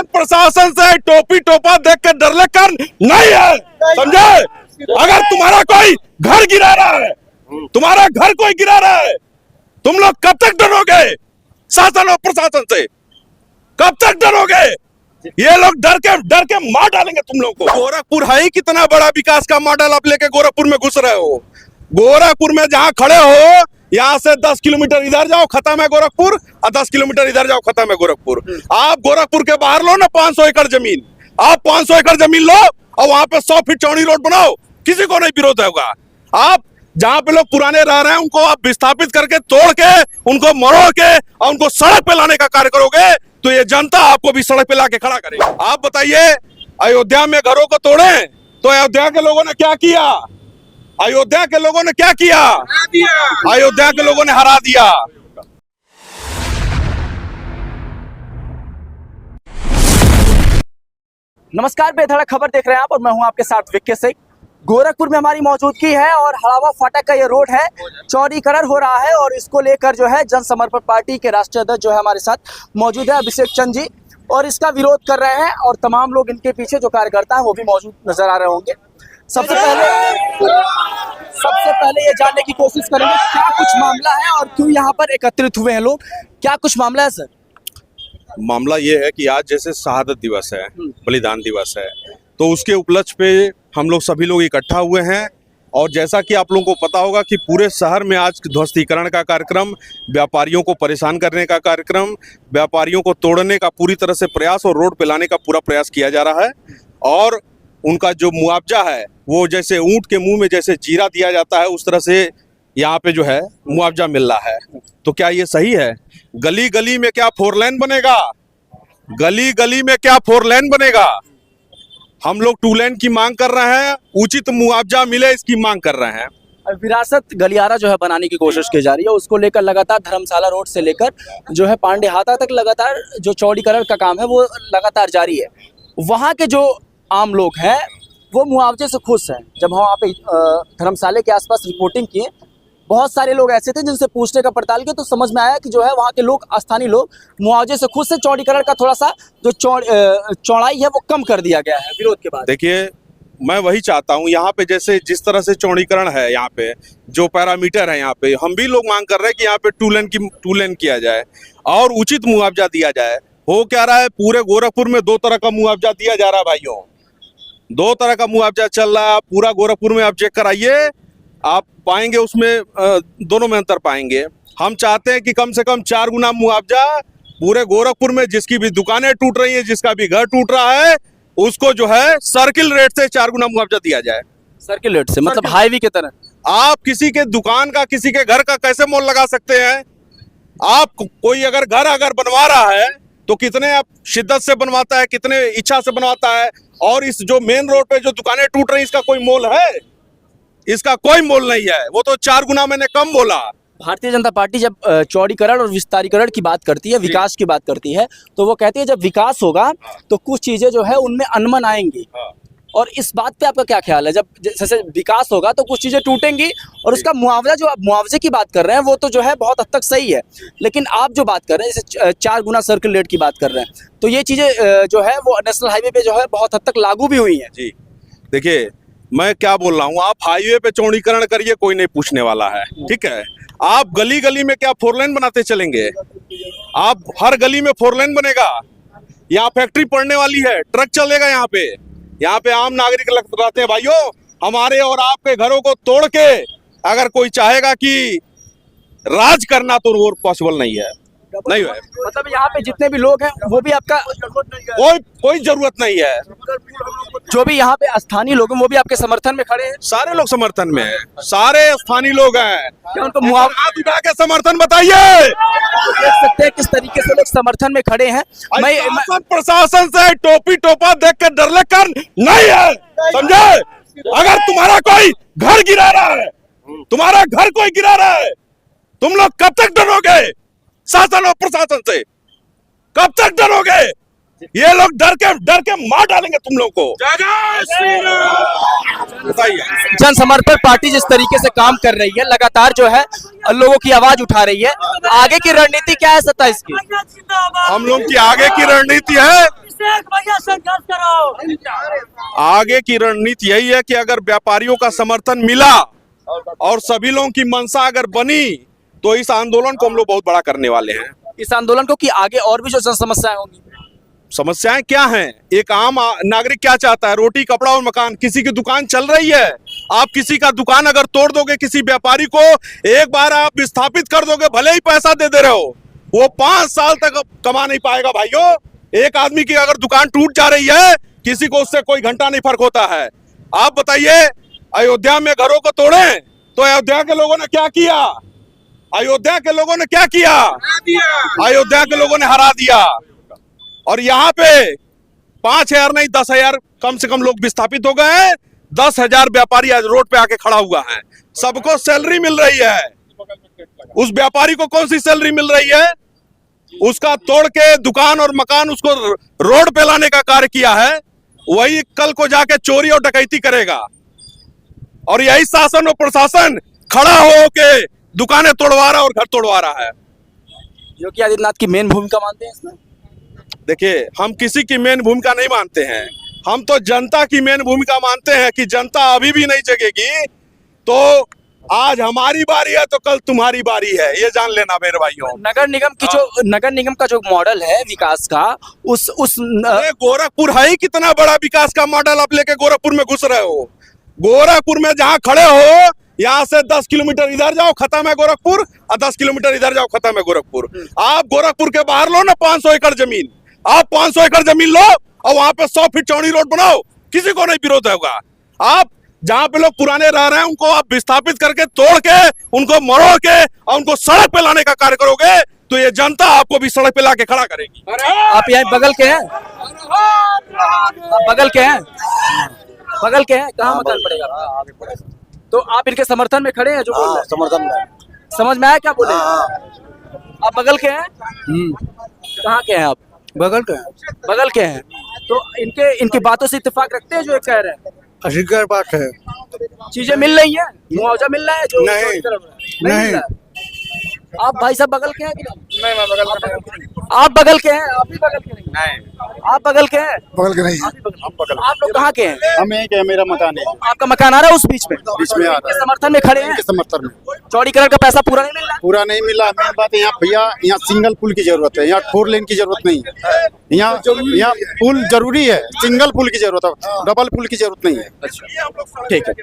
प्रशासन से टोपी टोपा देख के डरने का नहीं है, समझे। अगर तुम्हारा कोई घर गिरा रहा है, तुम्हारा घर कोई गिरा रहा है, तुम लोग कब तक डरोगे शासन और प्रशासन से? कब तक डरोगे? ये लोग डर के मार डालेंगे तुम लोग को। गोरखपुर है ही कितना बड़ा विकास का मॉडल आप लेके गोरखपुर में घुस रहे हो। गोरखपुर में जहां खड़े हो, यहाँ से 10 किलोमीटर इधर जाओ खत्म है गोरखपुर, और 10 किलोमीटर इधर जाओ खत्म है गोरखपुर। आप गोरखपुर के बाहर लो ना 500 एकड़ जमीन, आप 500 एकड़ जमीन लो और वहां पे 100 फीट चौड़ी रोड बनाओ, किसी को नहीं विरोध होगा। आप जहां पे लोग पुराने रह रहे हैं उनको आप विस्थापित करके तोड़ के उनको मरोड़ के और उनको सड़क पे लाने का कार्य करोगे तो ये जनता आपको भी सड़क पे लाके खड़ा करेगी। आप बताइए, अयोध्या में घरों को तोड़े तो अयोध्या के लोगों ने क्या किया? अयोध्या के लोगों ने क्या किया? अयोध्या के लोगों ने हरा दिया। नमस्कार, बेधड़क खबर देख रहे हैं आप और मैं हूं आपके साथ विक्की सिंह। गोरखपुर में हमारी मौजूदगी है और हड़ावा फाटक का ये रोड है, चौड़ीकरण हो रहा है और इसको लेकर जो है जन समर्पण पार्टी के राष्ट्रीय अध्यक्ष जो है हमारे साथ मौजूद है अभिषेक चंद जी, और इसका विरोध कर रहे हैं और तमाम लोग इनके पीछे जो कार्यकर्ता हैं वो भी मौजूद नजर आ रहे होंगे। सबसे पहले ये जानने की कोशिश करेंगे क्या कुछ मामला है और क्यों यहाँ पर एकत्रित हुए हैं लोग, क्या कुछ मामला है सर? मामला ये है कि आज जैसे शहादत दिवस है, बलिदान दिवस है, तो उसके उपलक्ष्य पे हम लोग सभी लोग इकट्ठा हुए हैं। और जैसा कि आप लोगों को पता होगा कि पूरे शहर में आज ध्वस्तीकरण का कार्यक्रम, व्यापारियों को परेशान करने का कार्यक्रम, व्यापारियों को तोड़ने का पूरी तरह से प्रयास और रोड पे लाने का पूरा प्रयास किया जा रहा है। और उनका जो मुआवजा है वो जैसे ऊंट के मुंह में जैसे जीरा दिया जाता है उस तरह से यहाँ पे जो है मुआवजा मिल रहा है। तो क्या ये सही है? गली गली में क्या 4 लेन बनेगा? गली गली में क्या 4 लेन बनेगा? हम लोग 2 लेन की मांग कर रहे हैं, उचित मुआवजा मिले इसकी मांग कर रहे हैं। विरासत गलियारा जो है बनाने की कोशिश की जा रही है, उसको लेकर लगातार धर्मशाला रोड से लेकर जो है पांडे हाता तक लगातार जो चौड़ीकरण का काम है वो लगातार जारी है। वहाँ के जो आम लोग हैं वो मुआवजे से खुश हैं। जब हम वहाँ पे धर्मशाले के आसपास रिपोर्टिंग किए, बहुत सारे लोग ऐसे थे जिनसे पूछने का पड़ताल किया तो समझ में आया कि जो है वहाँ के लोग, स्थानीय लोग मुआवजे से खुश से, चौड़ीकरण का थोड़ा सा जो चौड़ाई है वो कम कर दिया गया है विरोध के बाद। देखिए, मैं वही चाहता हूँ, यहाँ पे जैसे जिस तरह से चौड़ीकरण है, यहाँ पे जो पैरामीटर है, यहाँ पे हम भी लोग मांग कर रहे हैं कि यहाँ पे 2 लेन किया जाए और उचित मुआवजा दिया जाए। हो क्या रहा है, पूरे गोरखपुर में 2 तरह का मुआवजा दिया जा रहा है भाइयों, 2 तरह का मुआवजा चल रहा है। पूरा गोरखपुर में आप चेक कराइए, आप पाएंगे उसमें दोनों में अंतर पाएंगे। हम चाहते हैं कि कम से कम 4 गुना मुआवजा पूरे गोरखपुर में, जिसकी भी दुकानें टूट रही हैं, जिसका भी घर टूट रहा है, उसको जो है सर्किल रेट से 4 गुना मुआवजा दिया जाए। सर्किल रेट से मतलब हाईवे की तरह। आप किसी के दुकान का, किसी के घर का कैसे मोल लगा सकते हैं? आप कोई अगर घर बनवा रहा है तो कितने आप शिद्दत से बनवाता है, कितने इच्छा से बनवाता है, और इस जो मेन रोड पे जो दुकानें टूट रही, इसका कोई मोल है? इसका कोई मोल नहीं है। वो तो 4 गुना मैंने कम बोला। भारतीय जनता पार्टी जब चौड़ीकरण और विस्तारीकरण की बात करती है, विकास की बात करती है, तो वो कहती है जब विकास होगा तो कुछ चीजें जो है उनमें अनमन आएंगी। और इस बात पे आपका क्या ख्याल है? जब जैसे विकास होगा तो कुछ चीजें टूटेंगी और उसका मुआवजा, जो आप मुआवजे की बात कर रहे हैं वो तो जो है बहुत हद तक सही है, लेकिन आप जो बात कर रहे हैं जैसे 4 गुना सर्किल रेट की बात कर रहे हैं, तो ये चीजें जो है वो नेशनल हाईवे पे जो है बहुत हद तक लागू भी हुई है। जी देखिए, मैं क्या बोल रहा हूँ, आप हाईवे पे चौड़ीकरण करिए, कोई नहीं पूछने वाला है, ठीक है। आप गली गली में क्या 4 लेन बनाते चलेंगे? आप हर गली में 4 लेन बनेगा? यहाँ फैक्ट्री पड़ने वाली है, ट्रक चलेगा यहाँ पे आम नागरिक रहते हैं भाइयों। हमारे और आपके घरों को तोड़ के अगर कोई चाहेगा कि राज करना तो वो पॉसिबल नहीं है, नहीं है। मतलब यहाँ पे जितने भी लोग हैं वो भी आपका कोई जरूरत नहीं है। जो भी यहाँ पे स्थानीय लोग हैं वो भी आपके समर्थन में खड़े हैं? सारे लोग समर्थन में हैं, सारे स्थानीय लोग हैं। क्या उनको मुआवजा हाथ उठा के समर्थन बताइए। देख सकते हैं किस तरीके से लोग समर्थन में खड़े हैं। मैं प्रशासन से टोपी टोपा देख के डरने का नहीं है, समझे। अगर तुम्हारा कोई घर गिरा रहा है, तुम्हारा घर कोई गिरा रहा है, तुम लोग कब तक डरोगे शासन और प्रशासन से? कब तक डरोगे? ये लोग डर के मार डालेंगे तुम लोग को। जन समर्पण पार्टी जिस तरीके से काम कर रही है, लगातार जो है लोगों की आवाज उठा रही है, आगे की रणनीति क्या है 27 की? हम लोग की आगे की रणनीति है से भैया संघर्ष करो। आगे की रणनीति यही है कि अगर व्यापारियों का समर्थन मिला और सभी लोगों की मंशा अगर बनी तो इस आंदोलन को हम लोग बहुत बड़ा करने वाले हैं। इस आंदोलन को कि आगे और भी जो जन समस्याएं होंगी। समस्याएं क्या हैं? एक आम नागरिक क्या चाहता है? रोटी, कपड़ा और मकान। किसी की दुकान चल रही है, आप किसी का दुकान अगर तोड़ दोगे, किसी व्यापारी को एक बार आप विस्थापित कर दोगे, भले ही पैसा दे दे रहे हो, वो 5 साल तक कमा नहीं पाएगा भाइयों। एक आदमी की अगर दुकान टूट जा रही है, किसी को उससे कोई घंटा नहीं फर्क होता है। आप बताइए, अयोध्या में घरों को तोड़े तो अयोध्या के लोगों ने क्या किया? अयोध्या के लोगों ने क्या किया? अयोध्या के लोगों ने हरा दिया। और यहाँ पे 5,000 नहीं 10,000 कम से कम लोग विस्थापित हो गए हैं। 10,000 व्यापारी आज रोड पे आके खड़ा हुआ है। सबको सैलरी मिल रही है। उस व्यापारी को कौन सी सैलरी मिल रही है? उसका तोड़ के दुकान और मकान उसको रोड पे लाने का कार्य किया है। वही कल को जाके चोरी और डकैती करेगा। और यही शासन और प्रशासन खड़ा हो के दुकानें तोड़वा रहा और घर तोड़वा रहा है। योगी आदित्यनाथ की मेन भूमिका मानते हैं इसमें? देखिए, हम किसी की मेन भूमिका नहीं मानते हैं। हम तो जनता की मेन भूमिका मानते हैं कि जनता अभी भी नहीं जगेगी तो आज हमारी बारी है तो कल तुम्हारी बारी है, ये जान लेना मेरे भाइयों। नगर निगम का जो मॉडल है विकास का, अरे गोरखपुर है ही कितना बड़ा विकास का मॉडल आप लेके गोरखपुर में घुस रहे हो। गोरखपुर में जहाँ खड़े हो, यहाँ से 10 किलोमीटर इधर जाओ खत्म है गोरखपुर, और 10 किलोमीटर इधर जाओ खत्म है गोरखपुर। आप गोरखपुर के बाहर लो ना 500 एकड़ जमीन, आप 500 एकड़ जमीन लो और वहां पे 100 फीट चौड़ी रोड बनाओ, किसी को नहीं विरोध होगा। आप जहां पे लोग पुराने रह रहे हैं उनको आप विस्थापित करके तोड़ के उनको मरोड़ के और उनको सड़क पे लाने का कार्य करोगे तो ये जनता आपको भी सड़क पे लाके खड़ा करेगी। आप यहाँ बगल के हैं? आप बगल के हैं? बगल के हैं? कहाँ मकान पड़ेगा? तो आप इनके समर्थन में खड़े हैं जो बोल रहे हैं? समर्थन में। समझ में आया क्या बोले? आप बगल के हैं? कहाँ के हैं आप? बगल के हैं। बगल के हैं तो इनकी बातों से इत्तेफाक रखते हैं जो ये कह रहे हैं? असली बात है। चीजें मिल रही हैं, मुआवजा मिल रहा है जो नहीं। मिल रहा है। आप भाई साहब बगल के हैं कि नहीं? नहीं, मैं बगल का आप बगल के हैं? आप भी बगल के नहीं? आप बगल के हैं? बगल के नहीं। आप भी बगल। आप लोग कहाँ के हैं? हम यहीं के हैं, मेरा मकान है। आपका मकान आ रहा है उस बीच में? बीच में आ रहा है। समर्थन में खड़े हैं? इनके समर्थन में। चौड़ीकरण का पैसा पूरा नहीं मिल रहा? पूरा नहीं मिला। मेन बात है यहाँ भैया, यहाँ सिंगल पुल की जरूरत है, यहाँ 4 लेन की जरूरत नहीं है। यहाँ पुल जरूरी है, सिंगल पुल की जरूरत है, डबल पुल की जरूरत नहीं है। ठीक है,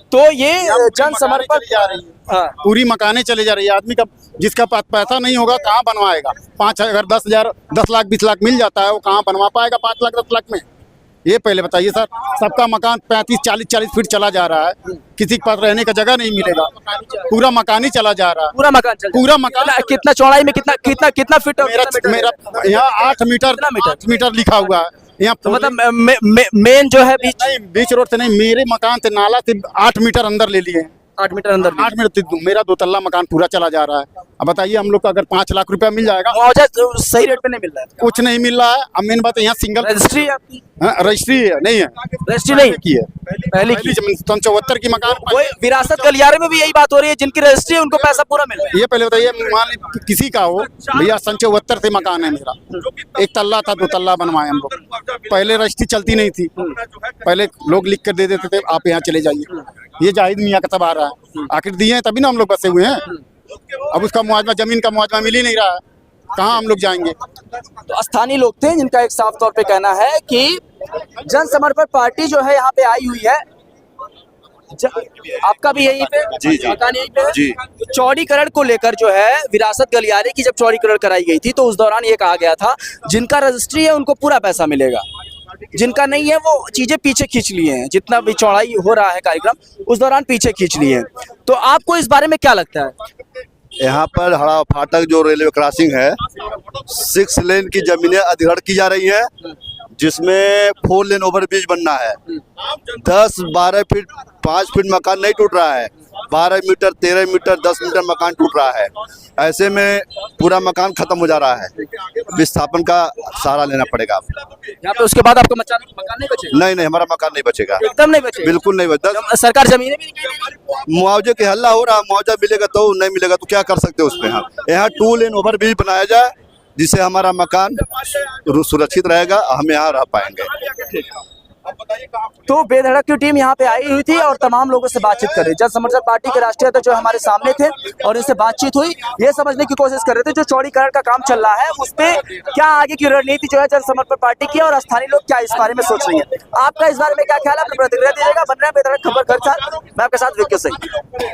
तो ये जन समर्पण जा रही है। हाँ। पूरी मकानें चले जा रही है। आदमी का जिसका पास पैसा नहीं होगा कहाँ बनवाएगा? 5 अगर 10,000 10 लाख 20 लाख मिल जाता है वो कहाँ बनवा पाएगा 5 लाख 10 लाख में? ये पहले बताइए सर। सबका मकान 35-40 फीट चला जा रहा है, किसी के पास रहने का जगह नहीं मिलेगा, पूरा मकान ही चला जा रहा है। पूरा मकान चल पूरा मकान कितना चौड़ाई में कितना फीट और मेरा यहाँ 8 मीटर लिखा हुआ है। यहाँ तो मतलब मेन जो है बीच रोड से नहीं, मेरे मकान से नाला से 8 मीटर अंदर ले लिए। 8 मीटर अंदर 8 मीटर मेरा 2 तल्ला मकान पूरा चला जा रहा है। अब बताइए हम लोग को अगर 5 लाख रुपया मिल जाएगा, मुआवजा सही रेट पे नहीं मिल रहा है? कुछ नहीं मिल रहा है। अब मेन बात है यहाँ सिंगल रजिस्ट्री है आपकी? रजिस्ट्री नहीं है। रजिस्ट्री नहीं की है, पहली की। 74 की मकान। वही विरासत गलियारे में भी यही बात हो रही है, जिनकी रजिस्ट्री है उनको पैसा पूरा मिल रहा है। ये पहले बताइए, मान लीजिए किसी का हो भैया, 74 से मकान है मेरा, 1 तल्ला था 2 तल्ला बनवाए हम लोग। पहले रजिस्ट्री चलती नहीं थी, पहले लोग लिख कर दे देते थे आप यहाँ चले जाइए। ये जाहिद मियाँ का सब आ रहा है, आखिर दिए हैं तभी ना हम लोग बसे हुए हैं। अब उसका मुआवजा, जमीन का मुआवजा मिल ही नहीं रहा है, कहाँ हम लोग जाएंगे? तो स्थानीय लोग थे जिनका एक साफ तौर पे कहना है कि जन समर्पण पार्टी जो है यहाँ पे आई हुई है। आपका भी यहीं पे? जी जी, मकान यहीं पे है? जी। तो चौड़ीकरण को लेकर जो है विरासत गलियारे की जब चौड़ीकरण कराई गई थी तो उस दौरान ये कहा गया था जिनका रजिस्ट्री है उनको पूरा पैसा मिलेगा, जिनका नहीं है वो चीजें पीछे खींच लिए हैं। जितना भी चौड़ाई हो रहा है कार्यक्रम उस दौरान पीछे खींच लिए हैं। तो आपको इस बारे में क्या लगता है? यहाँ पर हड़ा फाटक जो रेलवे क्रॉसिंग है, 6 लेन की जमीनें अधिग्रहण की जा रही हैं, जिसमें 4 लेन ओवरब्रिज बनना है। 10-12 फीट 5 फीट मकान नहीं टूट रहा है, 12 मीटर 13 मीटर 10 मीटर मकान टूट रहा है। ऐसे में पूरा मकान खत्म हो जा रहा है, विस्थापन का सहारा लेना पड़ेगा। यहाँ पे उसके बाद आपका मकान नहीं बचेगा? नहीं, हमारा मकान नहीं बचेगा, एकदम नहीं बचेगा? बिल्कुल नहीं बचेगा। सरकार जमीनें भी नहीं दे रही। मुआवजे के हल्ला हो रहा, मुआवजा मिलेगा तो नहीं मिलेगा तो क्या कर सकते हैं उसमें। हम यहाँ 2 लेन ओवरब्रिज बनाया जाए जिससे हमारा मकान सुरक्षित रहेगा, हम यहाँ रह पाएंगे। तो बेधड़क की टीम यहाँ पे आई हुई थी और तमाम लोगों से बातचीत कर रही। जन समर्थन पार्टी के राष्ट्रीय अध्यक्ष जो हमारे सामने थे और इनसे बातचीत हुई, ये समझने की कोशिश कर रहे थे जो चौड़ीकरण का काम चल रहा है उस पे क्या आगे की रणनीति जो है जन समर्थन पार्टी की और स्थानीय लोग क्या इस बारे में सोच रही है। आपका इस बारे में क्या ख्याल है, अपनी प्रतिक्रिया दीजिएगा। बन रहे हैं बेधड़क खबर घर साथ, मैं आपके साथ विक्की सिंह।